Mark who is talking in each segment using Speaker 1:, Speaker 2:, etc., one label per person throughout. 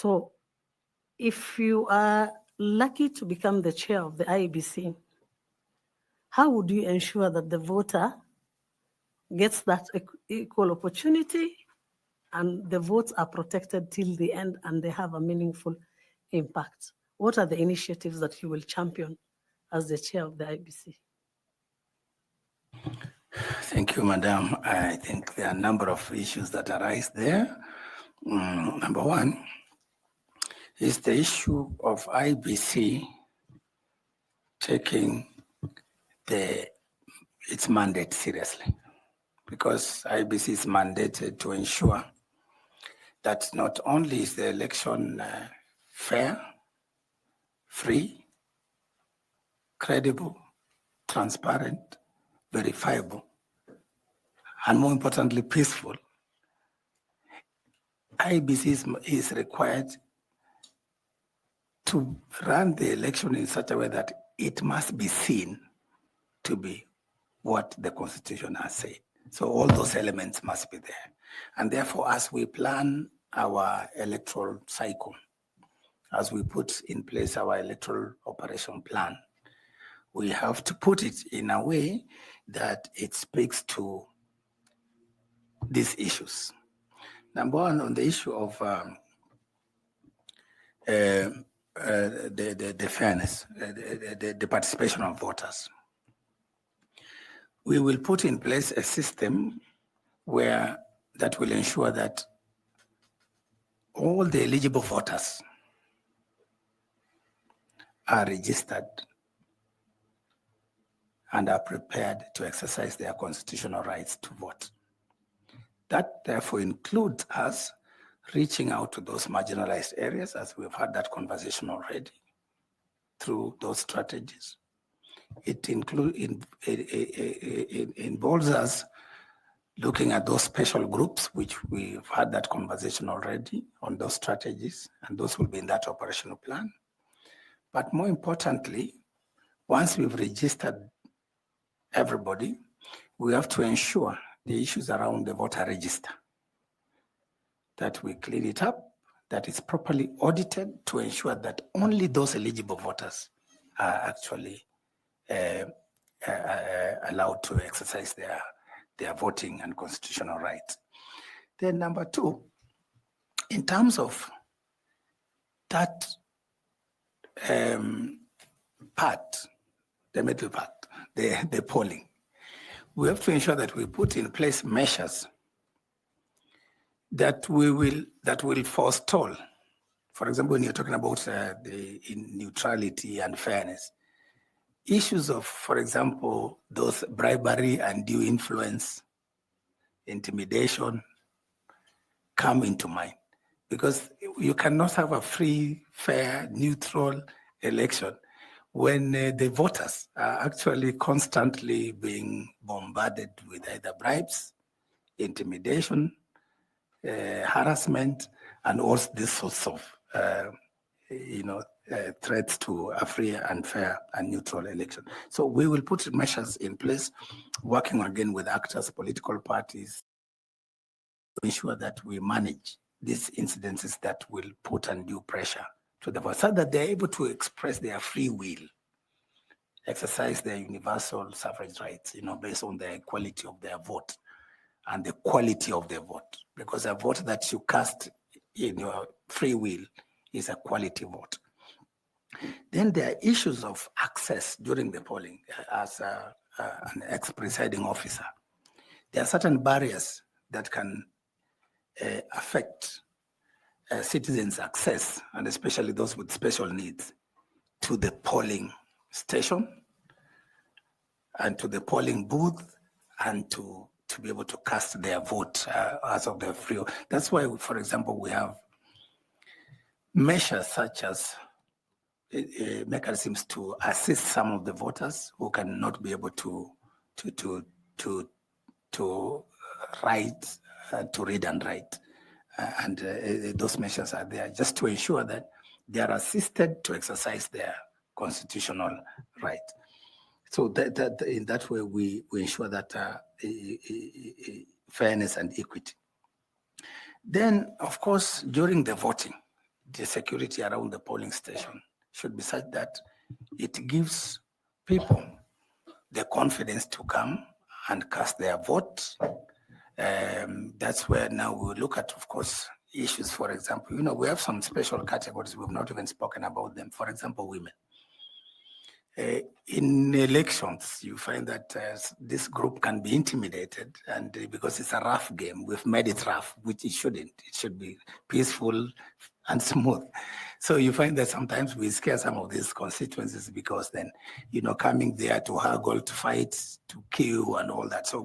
Speaker 1: So if you are lucky to become the chair of the IEBC, how would you ensure that the voter gets that equal opportunity and the votes are protected till the end and they have a meaningful impact? What are the initiatives that you will champion as the chair of the IEBC?
Speaker 2: Thank you, Madam. I think there are a number of issues that arise there. Number one is the issue of IEBC taking its mandate seriously, because IEBC is mandated to ensure that not only is the election fair, free, credible, transparent, verifiable, and more importantly, peaceful, IEBC is required to run the election in such a way that it must be seen to be what the Constitution has said. So all those elements must be there. And therefore, as we plan our electoral cycle, as we put in place our electoral operation plan, we have to put it in a way that it speaks to these issues. Number one, on the issue of the fairness, the participation of voters, we will put in place a system that will ensure that all the eligible voters are registered and are prepared to exercise their constitutional rights to vote. That therefore includes us reaching out to those marginalized areas, as we've had that conversation already, through those strategies. It involves us looking at those special groups, which we've had that conversation already on those strategies, and those will be in that operational plan. But more importantly, once we've registered everybody, we have to ensure the issues around the voter register, that we clean it up, that it's properly audited to ensure that only those eligible voters are actually allowed to exercise their voting and constitutional rights. Then number two, in terms of that part, the middle part, the polling, we have to ensure that we put in place measures that will forestall. For example, when you're talking about the neutrality and fairness, issues of, for example, those bribery and undue influence, intimidation, come into mind, because you cannot have a free, fair, neutral election when the voters are actually constantly being bombarded with either bribes, intimidation, harassment, and all these sorts of threats to a free and fair and neutral election. So we will put measures in place, working again with actors, political parties, to ensure that we manage these incidences that will put undue pressure to the voters, so that they're able to express their free will, exercise their universal suffrage rights, based on the quality of their vote and the quality of their vote. Because a vote that you cast in your free will is a quality vote. Then there are issues of access during the polling. As an ex-presiding officer, there are certain barriers that can affect citizens' access, and especially those with special needs, to the polling station and to the polling booth, and to be able to cast their vote as of their free. That's why, for example, we have measures such as mechanisms to assist some of the voters who cannot be able to write, to read and write. Those measures are there just to ensure that they are assisted to exercise their constitutional right. So that in that way, we ensure that fairness and equity. Then, of course, during the voting, the security around the polling station should be such that it gives people the confidence to come and cast their vote. That's where now we look at, of course, issues. For example, we have some special categories. We've not even spoken about them. For example, women. In elections, you find that this group can be intimidated, and because it's a rough game, we've made it rough, which it shouldn't. It should be peaceful and smooth. So you find that sometimes we scare some of these constituencies because then, coming there to haggle, to fight, to kill and all that. So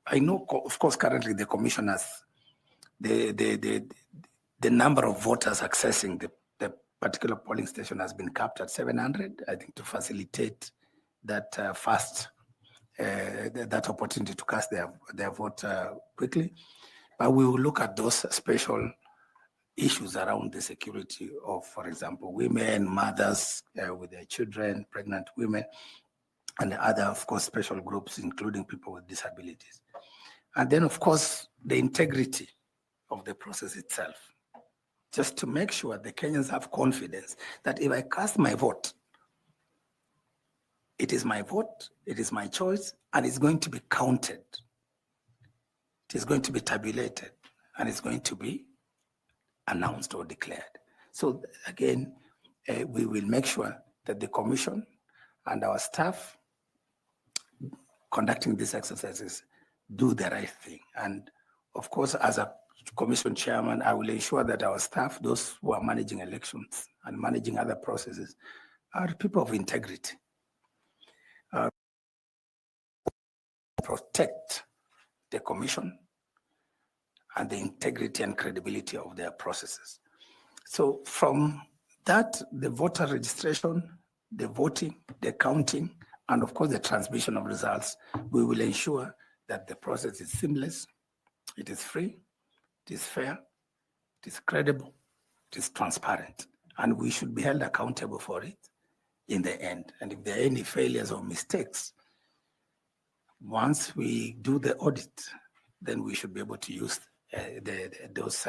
Speaker 2: I know, of course, currently the commissioners, the number of voters accessing the particular polling station has been capped at 700, I think, to facilitate that that opportunity to cast their vote quickly. But we will look at those special issues around the security of, for example, women, mothers with their children, pregnant women, and other, of course, special groups, including people with disabilities. And then, of course, the integrity of the process itself, just to make sure the Kenyans have confidence that if I cast my vote, it is my vote, it is my choice, and it's going to be counted. It is going to be tabulated, and it's going to be announced or declared. So again, we will make sure that the commission and our staff conducting these exercises do the right thing. And of course, as a commission chairman, I will ensure that our staff, those who are managing elections and managing other processes, are people of integrity. Protect the commission and the integrity and credibility of their processes. So from that, the voter registration, the voting, the counting, and of course the transmission of results, we will ensure that the process is seamless, it is free, it is fair, it is credible, it is transparent, and we should be held accountable for it in the end. And if there are any failures or mistakes, once we do the audit, then we should be able to use those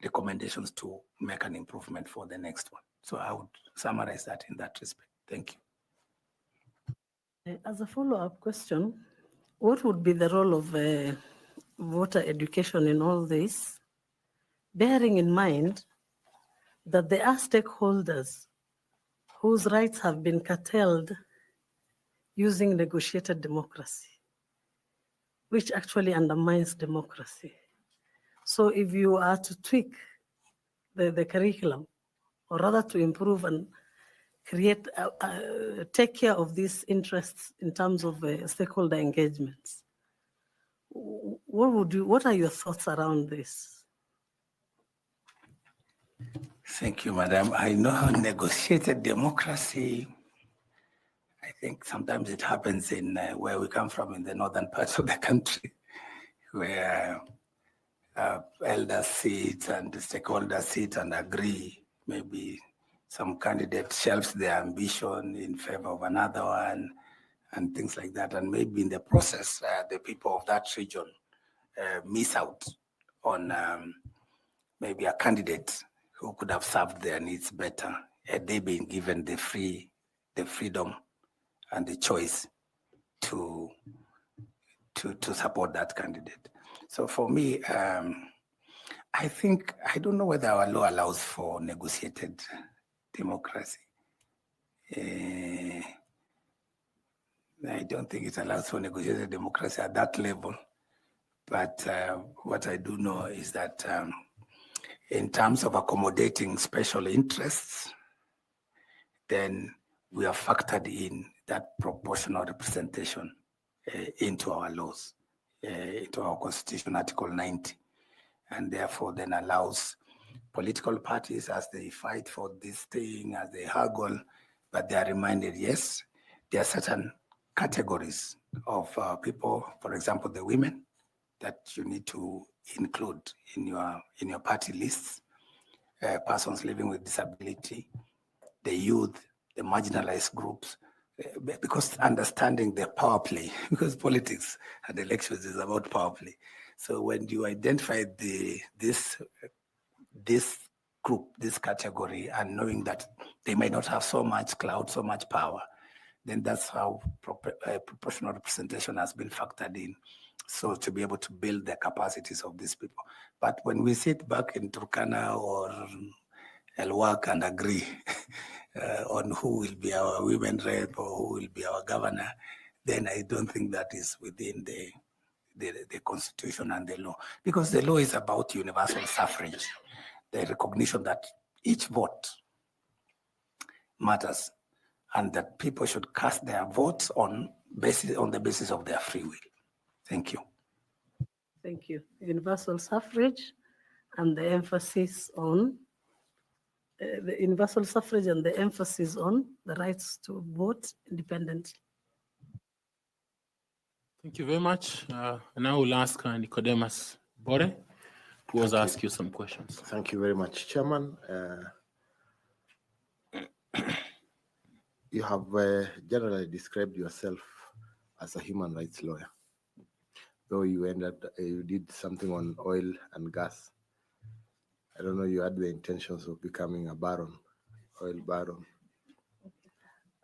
Speaker 2: recommendations to make an improvement for the next one. So I would summarize that in that respect. Thank
Speaker 1: you. As a follow-up question, what would be the role of voter education in all this, bearing in mind that there are stakeholders whose rights have been curtailed using negotiated democracy, which actually undermines democracy. So if you are to tweak the curriculum, or rather to improve and create, take care of these interests in terms of stakeholder engagements, what are your thoughts around this?
Speaker 2: Thank you, Madam. I know how negotiated democracy, I think sometimes it happens in where we come from in the northern parts of the country, where elders sit and the stakeholders sit and agree. Maybe some candidate shelves their ambition in favor of another one and things like that. And maybe in the process, the people of that region miss out on maybe a candidate who could have served their needs better had they been given the freedom and the choice to support that candidate. So for me, I don't know whether our law allows for negotiated democracy. I don't think it allows for negotiated democracy at that level. But what I do know is that in terms of accommodating special interests, then we have factored in that proportional representation into our laws, into our Constitution, Article 90, and therefore then allows political parties, as they fight for this thing, as they haggle, but they are reminded, yes, there are certain categories of people, for example, the women, that you need to include in your party lists, persons living with disability, the youth, the marginalized groups, because understanding the power play, because politics and elections is about power play. So when you identify this group, this category, and knowing that they may not have so much clout, so much power, then that's how proportional representation has been factored in. So to be able to build the capacities of these people. But when we sit back in Turkana or Elwak and agree on who will be our women rep or who will be our governor, then I don't think that is within the constitution and the law. Because the law is about universal suffrage, the recognition that each vote matters and that people should cast their votes on the basis of their free will. Thank you.
Speaker 1: Thank you. Universal suffrage and the emphasis on the universal suffrage and the emphasis on the rights to vote independently.
Speaker 3: Thank you very much. And I will ask Nicodemus Bore to also ask you some questions.
Speaker 4: Thank you very much, Chairman. You have generally described yourself as a human rights lawyer, though you did something on oil and gas. I don't know, you had the intentions of becoming a baron, oil baron.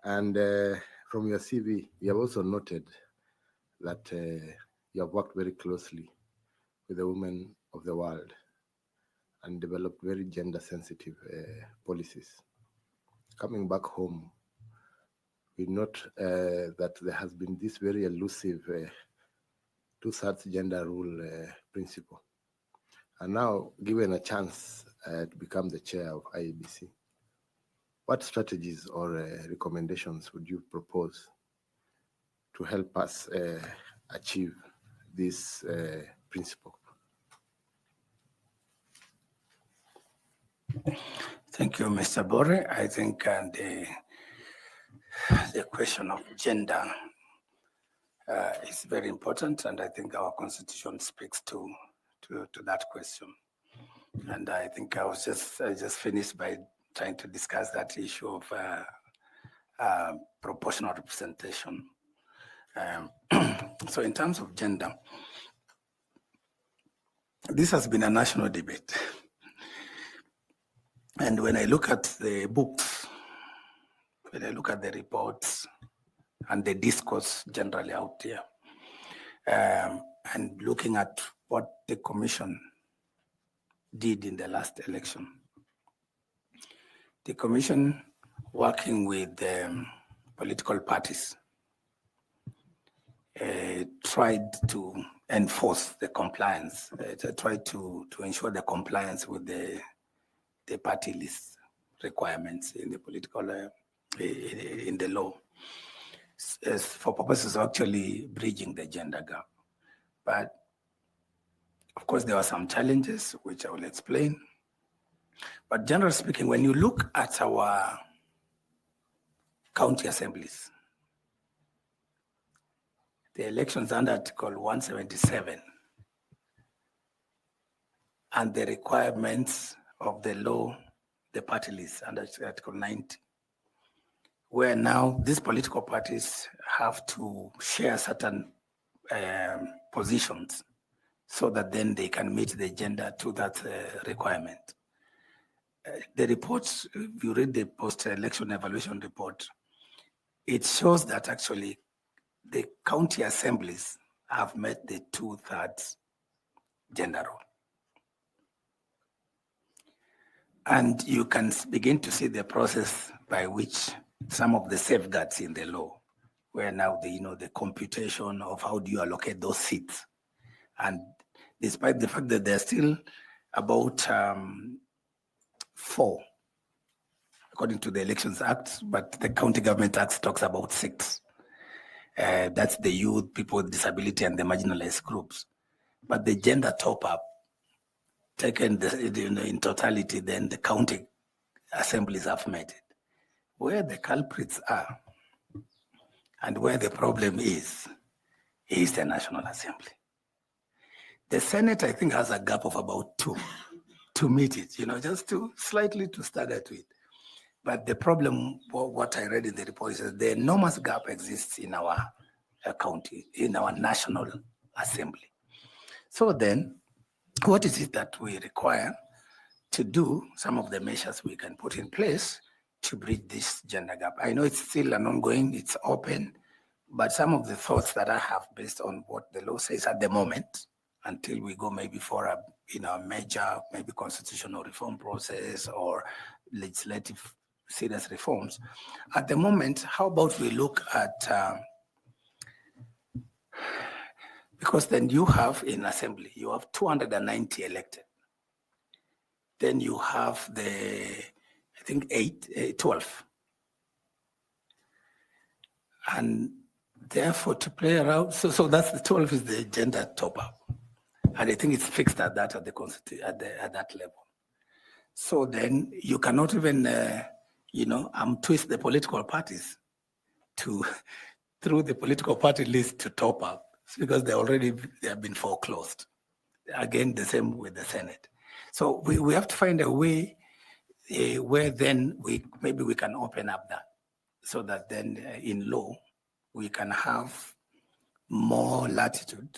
Speaker 4: And from your CV, you have also noted that you have worked very closely with the women of the world and developed very gender-sensitive policies. Coming back home, we note that there has been this very elusive two-thirds gender rule principle. And now, given a chance to become the chair of Iebc, what strategies or recommendations would you propose to help us achieve this principle?
Speaker 2: Thank you, Mr. Bore. I think the question of gender is very important, and I think our constitution speaks to that question. And I think I just finished by trying to discuss that issue of proportional representation. So in terms of gender, this has been a national debate. And when I look at the books, when I look at the reports and the discourse generally out there, and looking at what the commission did in the last election, the commission working with political parties tried to enforce the compliance, tried to ensure the compliance with the party list requirements in the political, in the law, for purposes of actually bridging the gender gap. But of course, there were some challenges, which I will explain. But generally speaking, when you look at our county assemblies, the elections under Article 177 and the requirements of the law, the party list under Article 90, where now these political parties have to share certain positions so that then they can meet the gender to that requirement. The reports, if you read the post-election evaluation report, it shows that actually the county assemblies have met the 2/3 gender role. And you can begin to see the process by which some of the safeguards in the law, where now the computation of how do you allocate those seats. And despite the fact that there's still about 4, according to the Elections Act, but the County Government Act talks about 6. That's the youth, people with disability, and the marginalized groups. But the gender top-up, taken in totality, then the county assemblies have made it. Where the culprits are and where the problem is the National Assembly. The Senate, I think, has a gap of about 2 to meet it, just to slightly to stagger to it. But the problem, what I read in the report, is that the enormous gap exists in our county, in our National Assembly. So then, what is it that we require? to do some of the measures we can put in place to bridge this gender gap. I know it's still an ongoing, it's open, but some of the thoughts that I have based on what the law says at the moment, until we go maybe for a major, maybe constitutional reform process or legislative serious reforms. At the moment, how about we look at, because then you have in assembly, you have 290 elected. Then you have I think 12. And therefore to play around, so that's the 12 is the gender top up. And I think it's fixed at that, at that level. So then you cannot even, twist the political parties through the political party list to top up because they have been foreclosed. Again, the same with the Senate. So we have to find a way where then maybe we can open up that so that then in law, we can have more latitude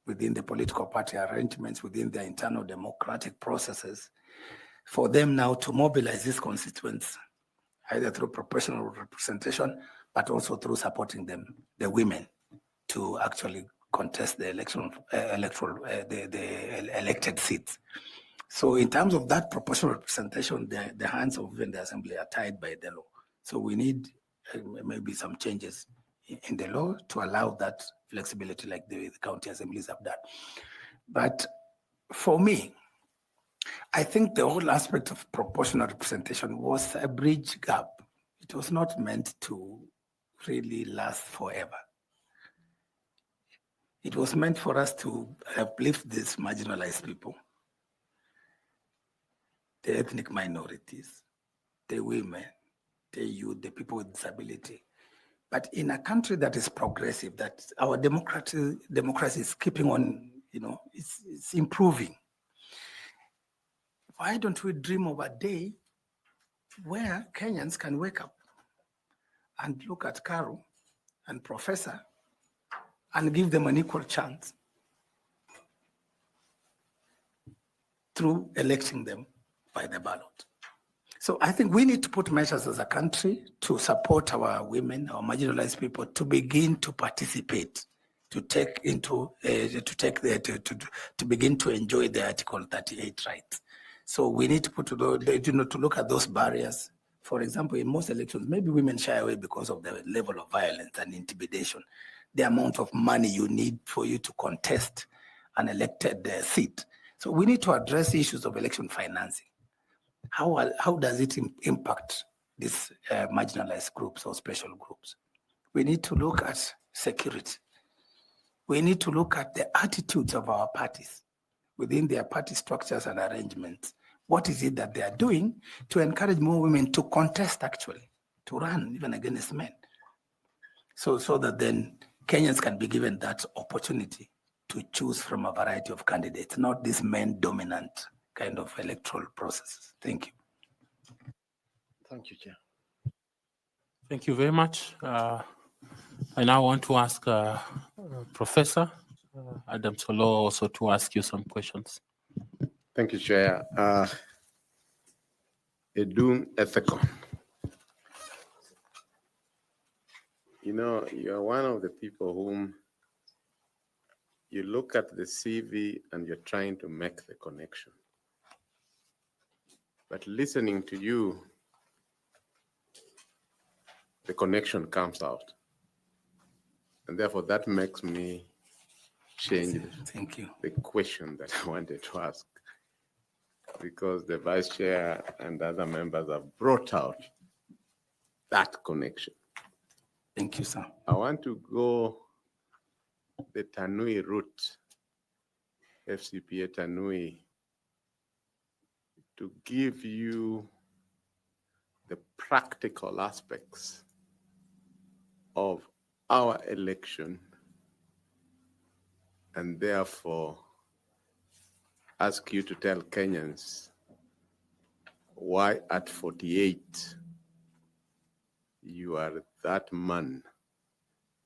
Speaker 2: within the political party arrangements, within their internal democratic processes, for them now to mobilize these constituents, either through proportional representation, but also through supporting them, the women, to actually contest the elected seats. So in terms of that proportional representation, the hands of even the assembly are tied by the law. So we need maybe some changes in the law to allow that flexibility like the county assemblies have done. But for me, I think the whole aspect of proportional representation was a bridge gap. It was not meant to really last forever. It was meant for us to uplift these marginalized people, the ethnic minorities, the women, the youth, the people with disability. But in a country that is progressive, that our democracy is keeping on, it's improving. Why don't we dream of a day where Kenyans can wake up and look at Carol and Professor and give them an equal chance through electing them by the ballot? So I think we need to put measures as a country to support our women, our marginalized people, to begin to participate, to begin to enjoy the Article 38 rights. So we need to to look at those barriers. For example, in most elections, maybe women shy away because of the level of violence and intimidation, the amount of money you need for you to contest an elected seat. So we need to address issues of election financing. How does it impact these marginalized groups or special groups? We need to look at security. We need to look at the attitudes of our parties within their party structures and arrangements. What is it that they are doing to encourage more women to contest, actually, to run even against men? So that then Kenyans can be given that opportunity to choose from a variety of candidates, not this men-dominant kind of electoral processes. Thank you.
Speaker 4: Thank you, Chair.
Speaker 3: Thank you very much. I now want to ask Professor Adam Solo also to ask you some questions.
Speaker 4: Thank you, Chair. Edung Ethekon. You're one of the people whom you look at the CV and you're trying to make the connection. But listening to you, the connection comes out. And therefore, that makes me change the question that I wanted to ask. Because the Vice Chair and other members have brought out that connection.
Speaker 2: Thank you, sir.
Speaker 4: I want to go the Tanui route, FCPA Tanui, to give you the practical aspects of our election and therefore ask you to tell Kenyans why at 48 you are that man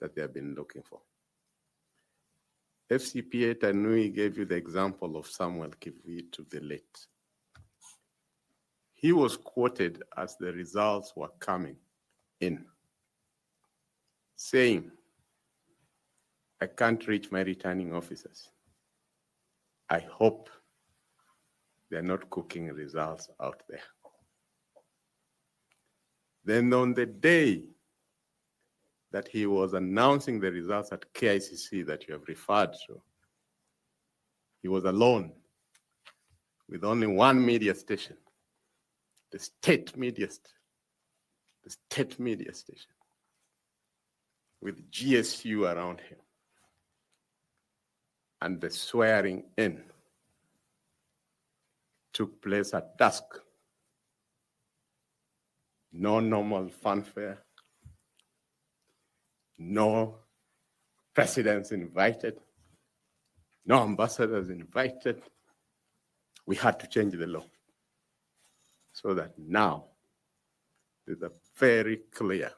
Speaker 4: that they have been looking for. FCPA Tanui gave you the example of Samuel Kivitu the late.
Speaker 5: he was quoted as the results were coming in, saying, I can't reach my returning officers. I hope they're not cooking results out there. Then on the day that he was announcing the results at KICC that you have referred to, he was alone with only one media station, the state media station, with GSU around him. And the swearing in took place at dusk. No normal fanfare, no presidents invited, no ambassadors invited. We had to change the law so that now there's a very clear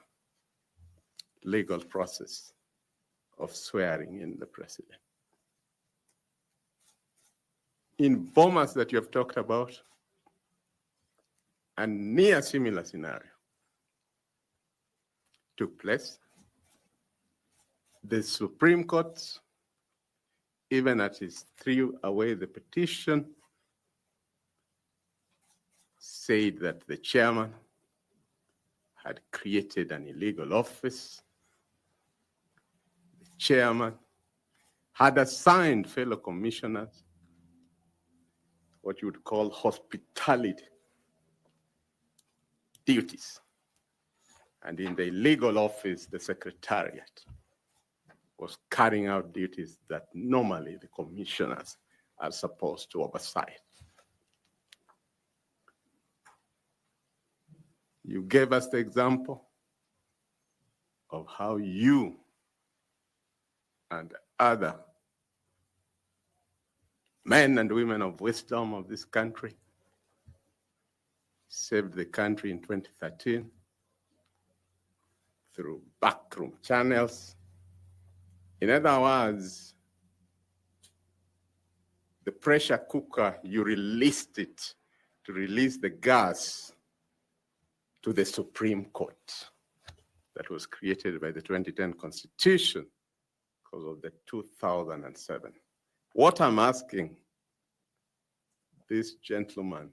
Speaker 5: legal process of swearing in the president. In Bomas that you have talked about, a near similar scenario took place. The Supreme Court, even as it threw away the petition, said that the chairman had created an illegal office. The chairman had assigned fellow commissioners what you would call hospitality duties. And in the illegal office, the secretariat was carrying out duties that normally the commissioners are supposed to oversight. You gave us the example of how you and other men and women of wisdom of this country saved the country in 2013 through backroom channels. In other words, the pressure cooker, you released it to release the gas to the Supreme Court that was created by the 2010 Constitution because of the 2007. What I'm asking this gentleman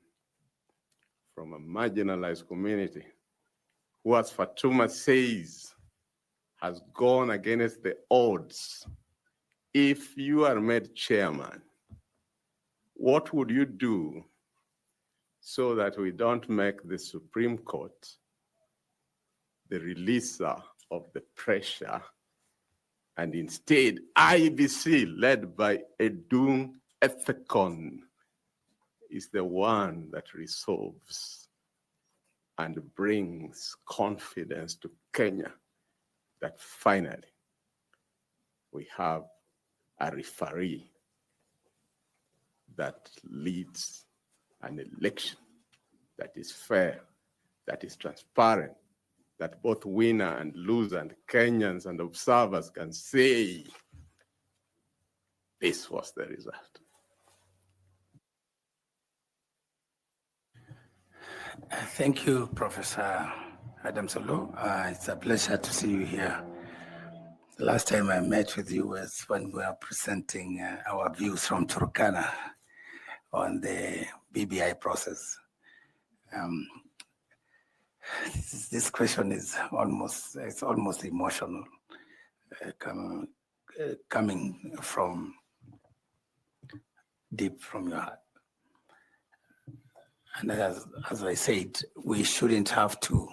Speaker 5: from a marginalized community, who, as Fatuma says, has gone against the odds. If you are made chairman, what would you do so that we don't make the Supreme Court the releaser of the pressure, and instead Iebc, led by Edung Ethekon, is the one that resolves and brings confidence to Kenya that finally we have a referee that leads an election that is fair, that is transparent, that both winner and loser and Kenyans and observers can say, this was the result.
Speaker 2: Thank you, Professor Adam Solo. It's a pleasure to see you here. The last time I met with you was when we were presenting our views from Turkana on the BBI process. This question is almost emotional, coming from deep from your heart. And as I said, we shouldn't have to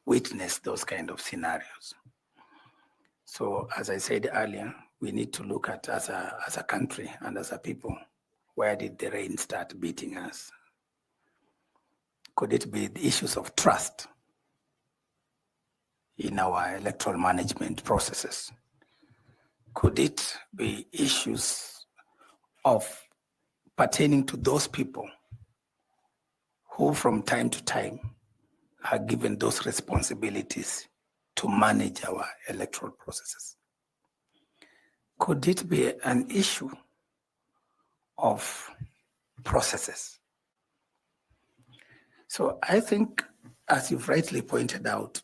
Speaker 2: witness those kind of scenarios. So as I said earlier, we need to look at as a country and as a people, where did the rain start beating us? Could it be the issues of trust in our electoral management processes? Could it be issues of pertaining to those people who from time to time are given those responsibilities to manage our electoral processes? Could it be an issue of processes? So I think, as you've rightly pointed out,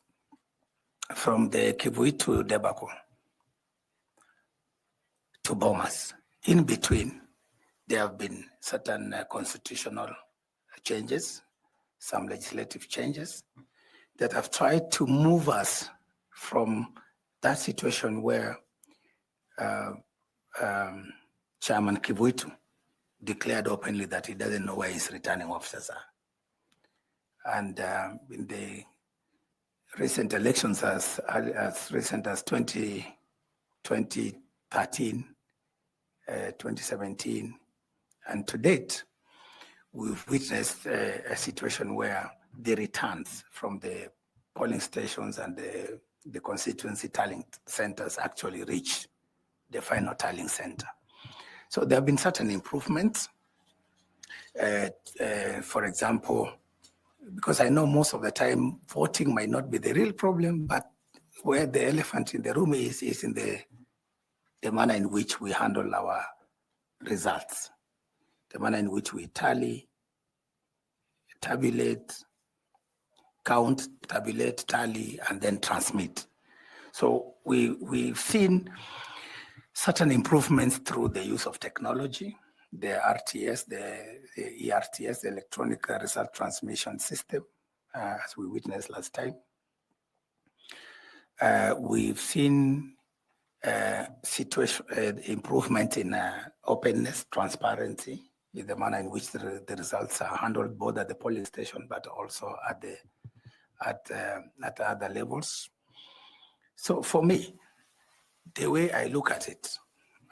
Speaker 2: from the Kivuitu debacle to Bomas, in between, there have been certain constitutional changes, some legislative changes that have tried to move us from that situation where Chairman Kivuitu declared openly that he doesn't know where his returning officers are. And in the recent elections, as recent as 2013, 2017, and to date, we've witnessed a situation where the returns from the polling stations and the constituency tallying centers actually reach the final tallying center. So there have been certain improvements. For example, because I know most of the time voting might not be the real problem, but where the elephant in the room is in the manner in which we handle our results, the manner in which we tally, tabulate, count, tabulate, tally, and then transmit. So we've seen certain improvements through the use of technology, the RTS, the ERTS, the electronic result transmission system, as we witnessed last time. We've seen improvement in openness, transparency, in the manner in which the results are handled both at the polling station but also at other levels. So for me, the way I look at it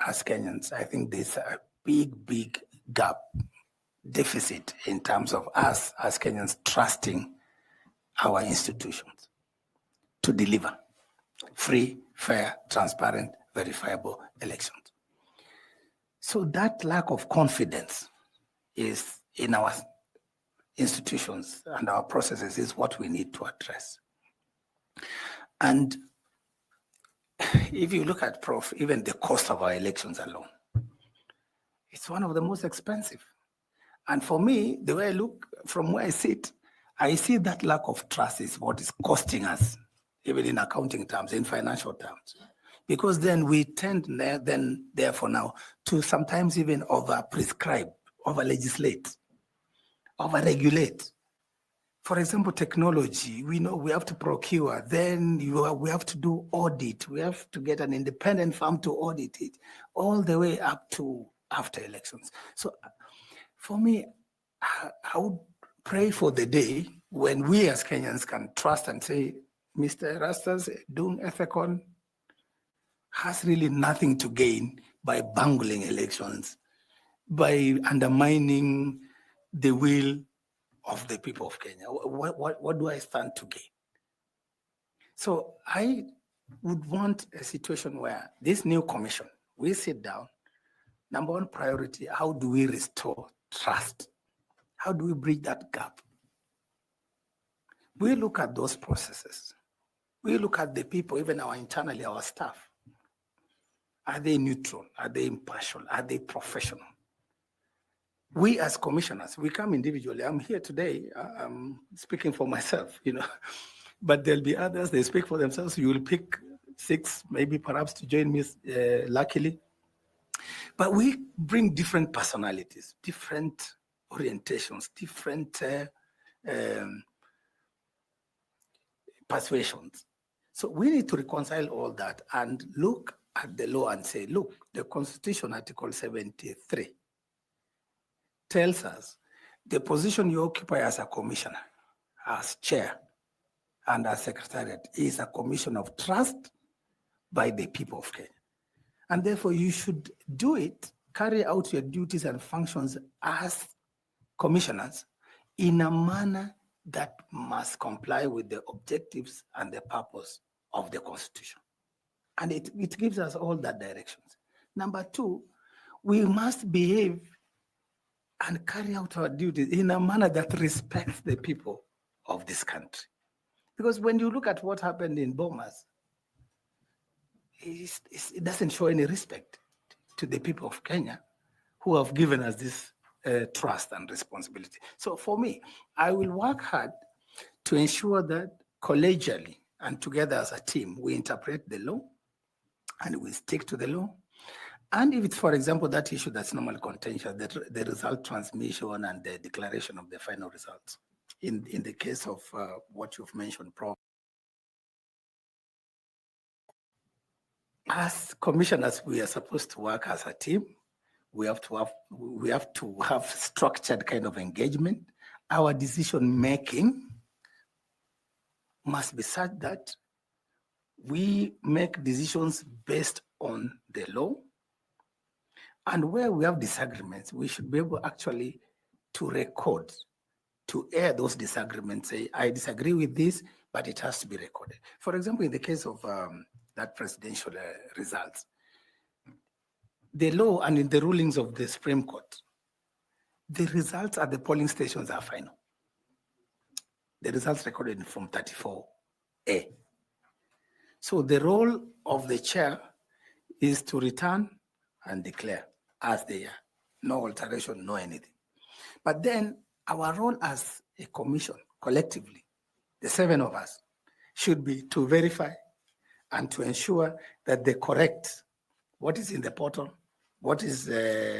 Speaker 2: as Kenyans, I think there's a big gap, deficit in terms of us as Kenyans trusting our institutions to deliver free, fair, transparent, verifiable elections. So that lack of confidence is in our institutions and our processes is what we need to address. And if you look at even the cost of our elections alone, it's one of the most expensive. And for me, the way I look from where I sit, I see that lack of trust is what is costing us, even in accounting terms, in financial terms. Because then we tend therefore now to sometimes even over-prescribe, over-legislate, over-regulate. For example, technology, we know we have to procure, then we have to do audit. We have to get an independent firm to audit it all the way up to after elections. So for me, I would pray for the day when we as Kenyans can trust and say, Mr. Rastas, Edung, Ethekon has really nothing to gain by bungling elections, by undermining the will of the people of Kenya. What do I stand to gain? So I would want a situation where this new commission, we sit down, number one priority, how do we restore trust? How do we bridge that gap? We look at those processes. We look at the people, even internally, our staff. Are they neutral? Are they impartial? Are they professional? We as commissioners, we come individually. I'm here today, I'm speaking for myself, but there'll be others, they speak for themselves. You will pick 6, maybe perhaps to join me, luckily. But we bring different personalities, different orientations, different persuasions. So we need to reconcile all that and look at the law and say, look, the Constitution, Article 73, tells us the position you occupy as a commissioner, as chair, and as secretariat is a commission of trust by the people of Kenya. And therefore you should do it, carry out your duties and functions as commissioners in a manner that must comply with the objectives and the purpose of the Constitution. And it gives us all that directions. Number 2, we must behave and carry out our duties in a manner that respects the people of this country. Because when you look at what happened in Bomas, it doesn't show any respect to the people of Kenya who have given us this trust and responsibility. So for me, I will work hard to ensure that collegially and together as a team, we interpret the law and we stick to the law. And if it's, for example, that issue that's normally contentious, the result transmission and the declaration of the final results. In the case of what you've mentioned, Prof, as commissioners, we are supposed to work as a team. We have to have structured kind of engagement. Our decision making must be such that we make decisions based on the law. And where we have disagreements, we should be able actually to record, to air those disagreements, say, I disagree with this, but it has to be recorded. For example, in the case of that presidential results, the law and in the rulings of the Supreme Court, the results at the polling stations are final. The results recorded in Form 34A. So the role of the chair is to return and declare as they are. No alteration, no anything. But then our role as a commission, collectively, the 7 of us, should be to verify and to ensure that they correct what is in the portal, what is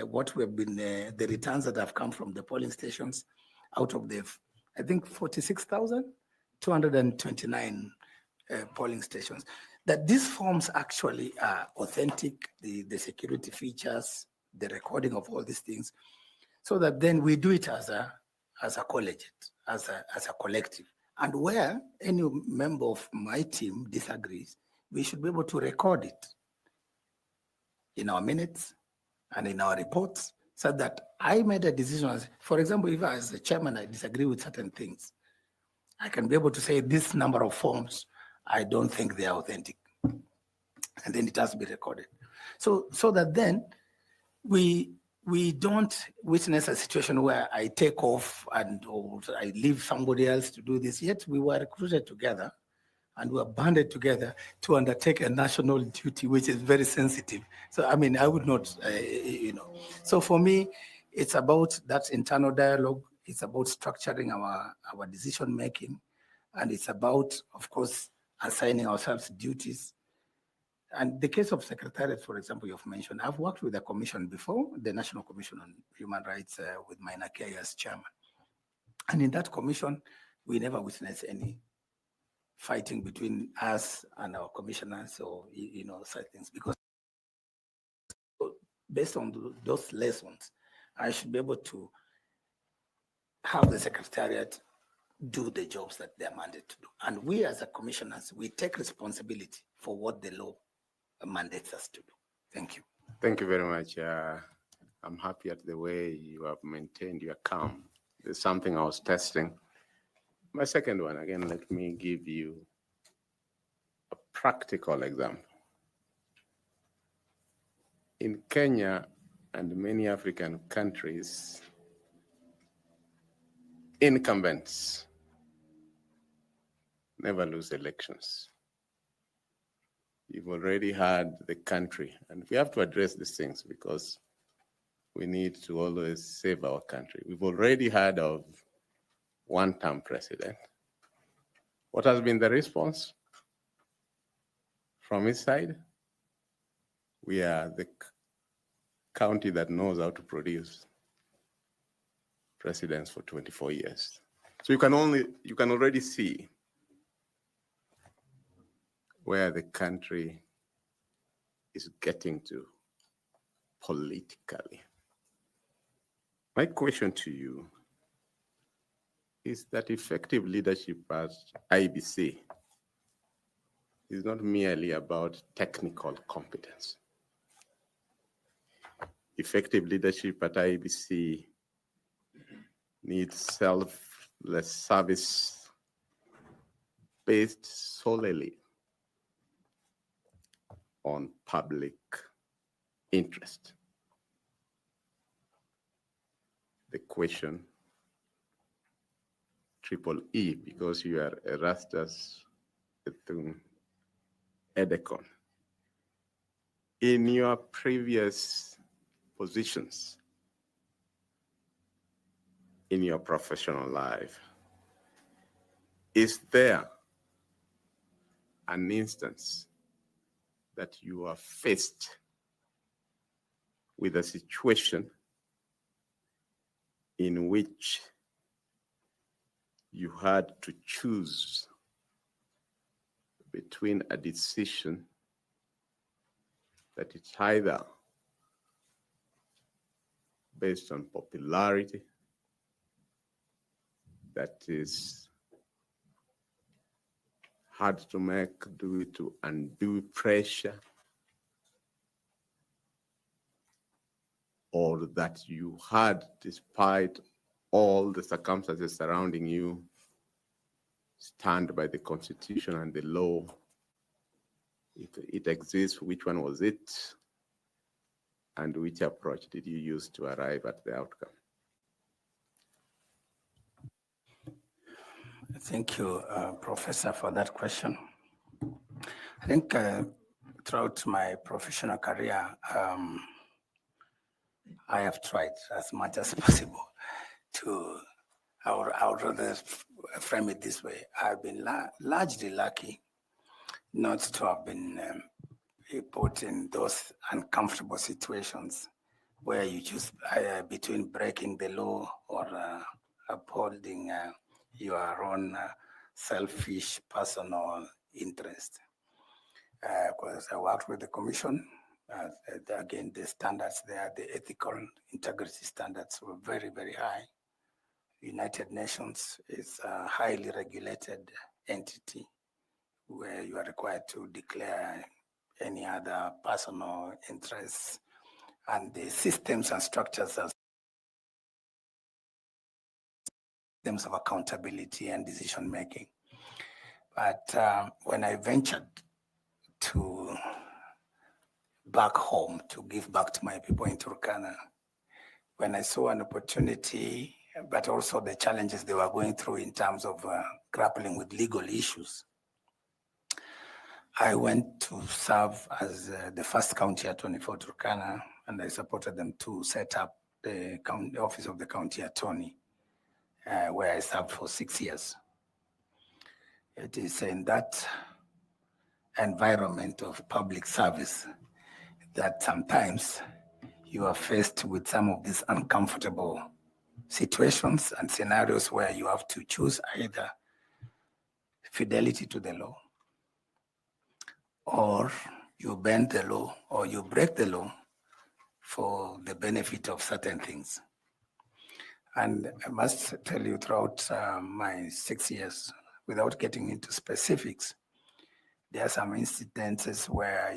Speaker 2: what we have been, the returns that have come from the polling stations out of the, I think, 46,229 polling stations, that these forms actually are authentic, the security features, the recording of all these things, so that then we do it as a collegiate, as a collective. And where any member of my team disagrees, we should be able to record it in our minutes and in our reports, so that I made a decision. For example, if as a chairman I disagree with certain things, I can be able to say this number of forms, I don't think they are authentic. And then it has to be recorded. So that then we don't witness a situation where I take off and or I leave somebody else to do this. Yet we were recruited together and we were banded together to undertake a national duty, which is very sensitive. So, I mean, I would not, So for me, it's about that internal dialogue. It's about structuring our decision-making. And it's about, of course, assigning ourselves duties. And the case of Secretariat, for example, you've mentioned, I've worked with the commission before, the National Commission on Human Rights with Minor K as chairman. And in that commission, we never witnessed any fighting between us and our commissioners or, such things, because based on those lessons, I should be able to have the Secretariat do the jobs that they're mandated to do. And we as a commissioners, we take responsibility for what the law mandates us to do. Thank you.
Speaker 5: Thank you very much. I'm happy at the way you have maintained your calm. There's something I was testing. My second one, again, let me give you a practical example. In Kenya and many African countries, incumbents never lose elections. You've already had the country, and we have to address these things because we need to always save our country. We've already had of one-term president. What has been the response from his side? We are the county that knows how to produce presidents for 24 years. So you can already see where the country is getting to politically. My question to you is that effective leadership at Iebc is not merely about technical competence. Effective leadership at Iebc needs selfless service based solely on public interest. The question, triple E, because you are Erastus Ethekon. Ethekon. In your previous positions, in your professional life, is there an instance that you are faced with a situation in which you had to choose between a decision that it's either based on popularity, that is hard to make due to undue pressure, or that you had, despite all the circumstances surrounding you, stand by the Constitution and the law? If it exists, which one was it? And which approach did you use to arrive at the outcome?
Speaker 2: Thank you, Professor, for that question. I think throughout my professional career, I have tried as much as possible to, I would rather frame it this way. I've been largely lucky not to have been put in those uncomfortable situations where you choose between breaking the law or upholding your own selfish personal interest. Because I worked with the commission, again, the standards there, the ethical integrity standards were very, very high. United Nations is a highly regulated entity where you are required to declare any other personal interests, and the systems and structures are systems of accountability and decision making. But when I ventured to back home to give back to my people in Turkana, when I saw an opportunity, but also the challenges they were going through in terms of grappling with legal issues, I went to serve as the first county attorney for Turkana, and I supported them to set up the office of the county attorney, where I served for 6 years. It is in that environment of public service that sometimes you are faced with some of these uncomfortable situations and scenarios where you have to choose either fidelity to the law, or you bend the law, or you break the law for the benefit of certain things. And I must tell you, throughout my 6 years, without getting into specifics, there are some incidences where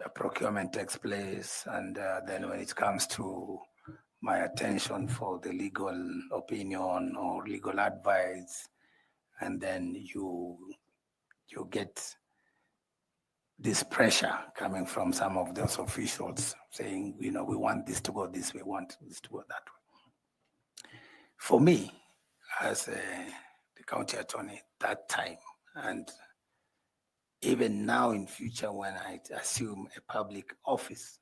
Speaker 2: a procurement takes place, and then when it comes to my attention for the legal opinion or legal advice, and then you get this pressure coming from some of those officials saying, we want this to go this way, we want this to go that way. For me, as the county attorney that time, and even now in future when I assume a public office,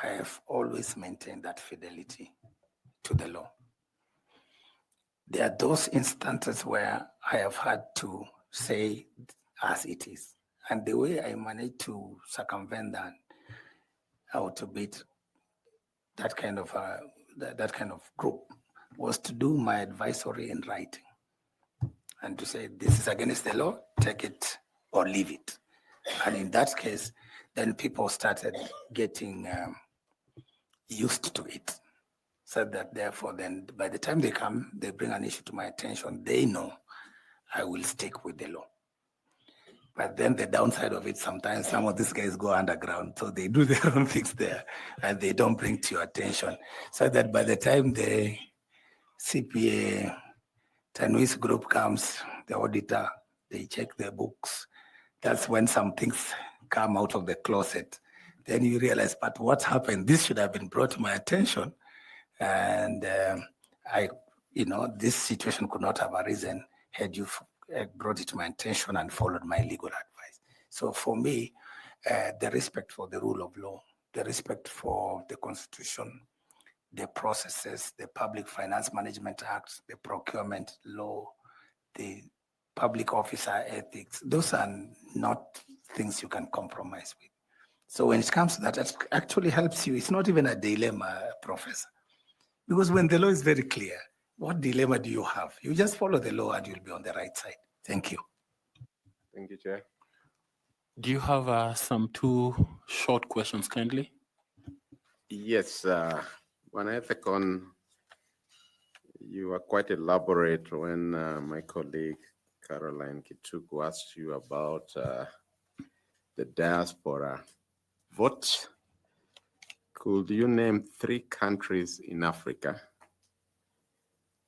Speaker 2: I have always maintained that fidelity to the law. There are those instances where I have had to say as it is. And the way I managed to circumvent that, out to beat that kind of group, was to do my advisory in writing and to say, this is against the law, take it or leave it. And in that case, then people started getting used to it. So that therefore, then by the time they come, they bring an issue to my attention, they know I will stick with the law. But then the downside of it, sometimes some of these guys go underground, so they do their own things there, and they don't bring to your attention. So that by the time the CPA Tanui's group comes, the auditor, they check their books. That's when some things come out of the closet. Then you realize, but what happened? This should have been brought to my attention. And this situation could not have arisen had you brought it to my attention and followed my legal advice. So for me, the respect for the rule of law, the respect for the Constitution, the processes, the Public Finance Management Act, the procurement law, the public officer ethics. Those are not things you can compromise with. So when it comes to that, it actually helps you. It's not even a dilemma, Professor. Because when the law is very clear, what dilemma do you have? You just follow the law and you'll be on the right side. Thank you.
Speaker 5: Thank you, Chair.
Speaker 3: Do you have some 2 short questions, kindly?
Speaker 5: Yes, when Ethekon, you were quite elaborate when my colleague Caroline Kituku asked you about the diaspora vote. Could you name 3 countries in Africa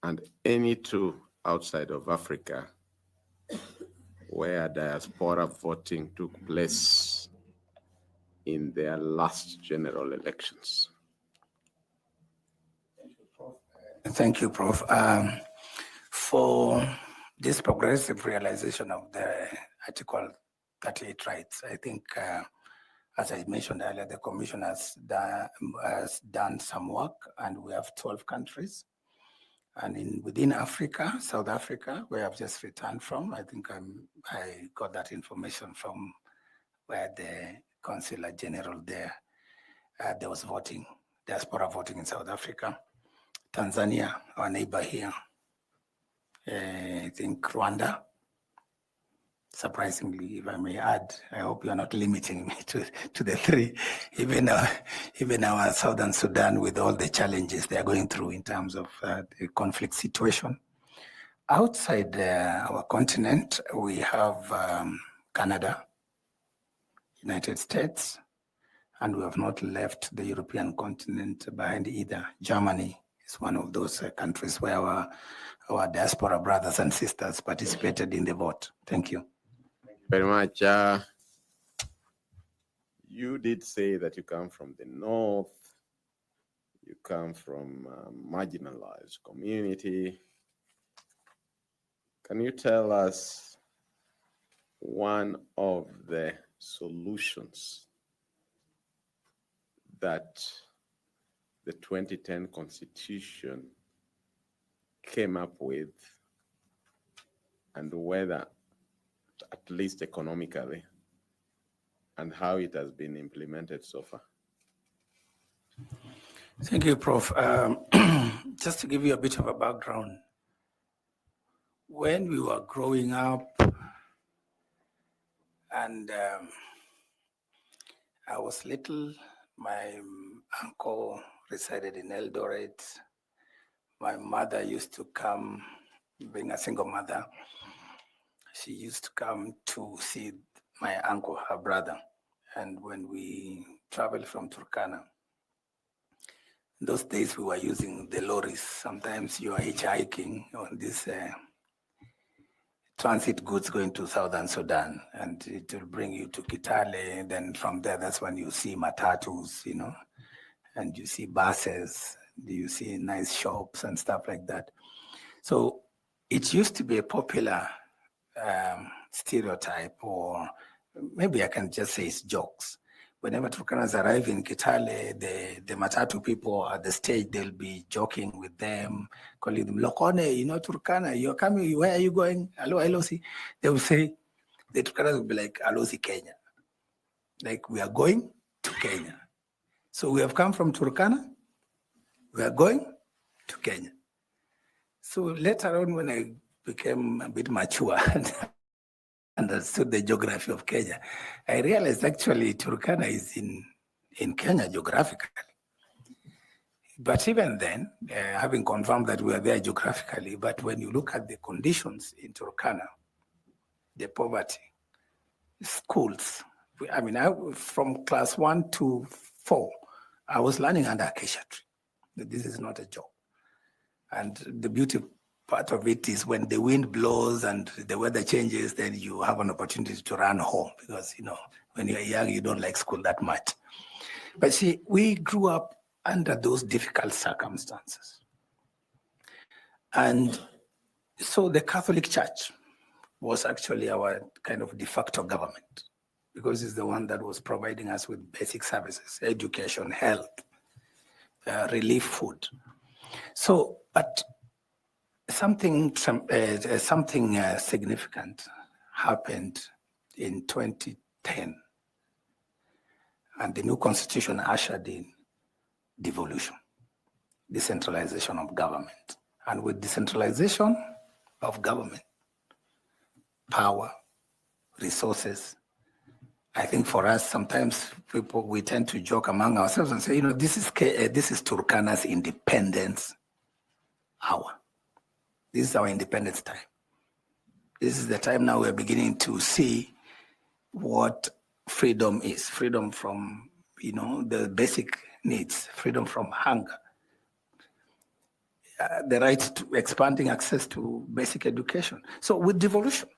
Speaker 5: and any 2 outside of Africa where diaspora voting took place in their last general elections?
Speaker 2: Thank you, Prof. For this progressive realization of the Article 38 rights, I think, as I mentioned earlier, the Commission has done some work, and we have 12 countries. And within Africa, South Africa, where I've just returned from, I think I got that information from where the Consular General there was voting, diaspora voting in South Africa. Tanzania, our neighbor here. I think Rwanda. Surprisingly, if I may add, I hope you are not limiting me to the 3. Even our Southern Sudan, with all the challenges they are going through in terms of the conflict situation. Outside our continent, we have Canada, United States, and we have not left the European continent behind either. Germany is one of those countries where our diaspora brothers and sisters participated in the vote. Thank you.
Speaker 5: Thank you very much. You did say that you come from the north, you come from a marginalized community. Can you tell us one of the solutions that the 2010 Constitution came up with, and whether, at least economically, and how it has been implemented so far?
Speaker 2: Thank you, Prof. Just to give you a bit of a background, when we were growing up, and I was little, my uncle resided in Eldoret. My mother used to come, being a single mother, she used to come to see my uncle, her brother. And when we traveled from Turkana, in those days we were using the lorries. Sometimes you are hitchhiking on this transit goods going to Southern Sudan, and it will bring you to Kitale. Then from there, that's when you see matatus, and you see buses, you see nice shops and stuff like that. So it used to be a popular stereotype, or maybe I can just say it's jokes. Whenever Turkanas arrive in Kitale, the matatu people at the stage, they'll be joking with them, calling them, Lokone, Turkana, you're coming, where are you going? Hello, Alosi. They will say, the Turkanas will be like, Alosi, Kenya. Like, we are going to Kenya. So we have come from Turkana, we are going to Kenya. So later on, when I became a bit mature and understood the geography of Kenya, I realized actually Turkana is in Kenya geographically. But even then, having confirmed that we are there geographically, but when you look at the conditions in Turkana, the poverty, schools, from class 1 to 4, I was learning under acacia tree. This is not a joke. And the beauty part of it is when the wind blows and the weather changes, then you have an opportunity to run home because, when you're young, you don't like school that much. But see, we grew up under those difficult circumstances. And so the Catholic Church was actually our kind of de facto government because it's the one that was providing us with basic services, education, health. relief food. So, but something significant happened in 2010, and the new constitution ushered in devolution, decentralization of government. And with decentralization of government, power, resources, I think for us, sometimes we tend to joke among ourselves and say, this is Turkana's independence hour. This is our independence time. This is the time now we're beginning to see what freedom is. Freedom from, the basic needs, freedom from hunger, the right to expanding access to basic education. So with devolution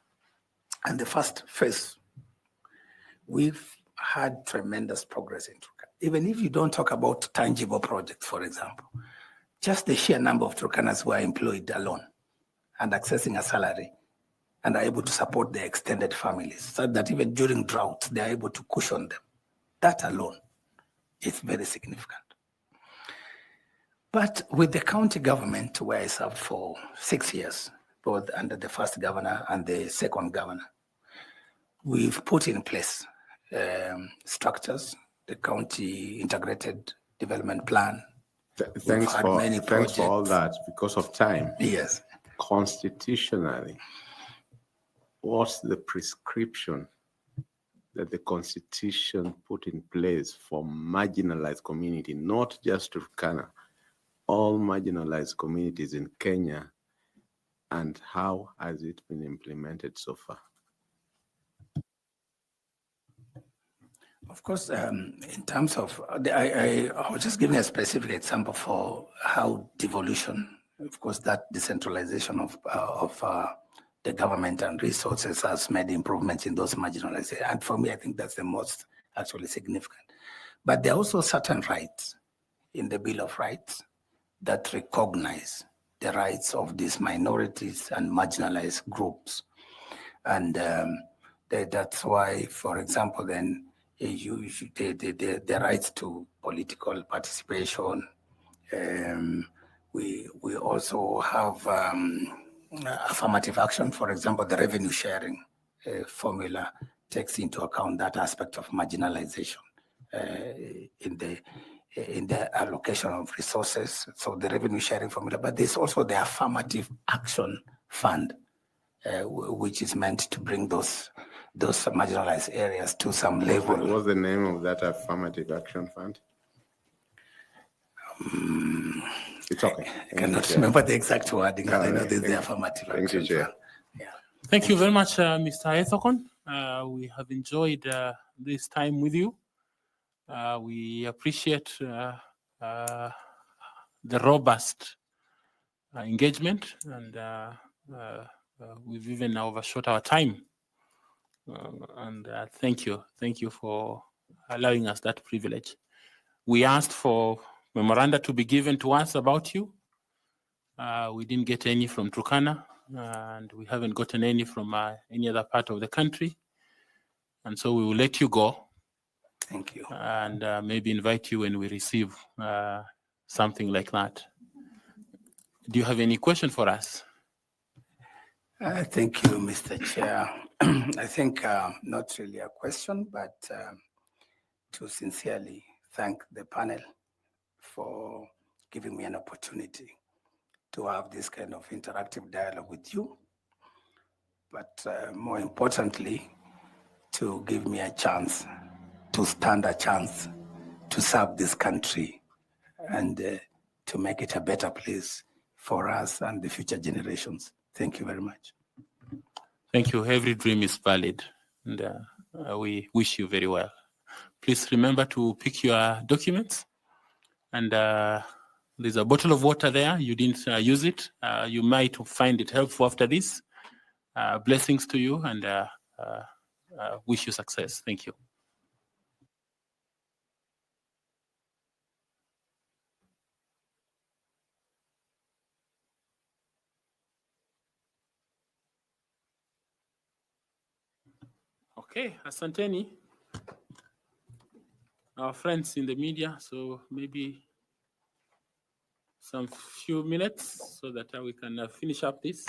Speaker 2: and the first phase, we've had tremendous progress in Turkana. Even if you don't talk about tangible projects, for example, just the sheer number of Turkanas who are employed alone and accessing a salary and are able to support their extended families, so that even during drought, they are able to cushion them. That alone is very significant. But with the county government, where I served for 6 years, both under the first governor and the second governor, we've put in place structures, the county integrated development plan.
Speaker 5: Thanks for all that. Because of time.
Speaker 2: Yes.
Speaker 5: Constitutionally, what's the prescription that the Constitution put in place for marginalized community, not just Turkana, all marginalized communities in Kenya, and how has it been implemented so far?
Speaker 2: Of course, in terms of, I was just giving a specific example for how devolution, of course, that decentralization of the government and resources has made improvements in those marginalized areas. And for me, I think that's the most actually significant. But there are also certain rights in the Bill of Rights that recognize the rights of these minorities and marginalized groups. And that's why, for example, then, the rights to political participation. We also have affirmative action. For example, the revenue sharing formula takes into account that aspect of marginalization in the allocation of resources. So the revenue sharing formula, but there's also the affirmative action fund, which is meant to bring those marginalized areas to some level.
Speaker 5: What's the name of that affirmative action fund? It's okay.
Speaker 2: I cannot remember the exact wording. I know there's the affirmative action fund.
Speaker 3: Yeah. Thank you very much, Mr. Ethekon. We have enjoyed this time with you. We appreciate the robust engagement, and we've even overshot our time. And thank you for allowing us that privilege. We asked for memoranda to be given to us about you. We didn't get any from Turkana, and we haven't gotten any from any other part of the country. And so we will let you go.
Speaker 2: Thank you.
Speaker 3: And maybe invite you when we receive something like that. Do you have any question for us?
Speaker 2: Thank you, Mr. Chair. I think not really a question, but to sincerely thank the panel for giving me an opportunity to have this kind of interactive dialogue with you. But more importantly, to give me a chance, to stand a chance to serve this country and to make it a better place for us and the future generations. Thank you very much.
Speaker 3: Thank you. Every dream is valid, and we wish you very well. Please remember to pick your documents, and there's a bottle of water there. You didn't use it. You might find it helpful after this. Blessings to you, and wish you success. Thank you. Okay, asanteni, our friends in the media. So maybe some few minutes so that we can finish up this.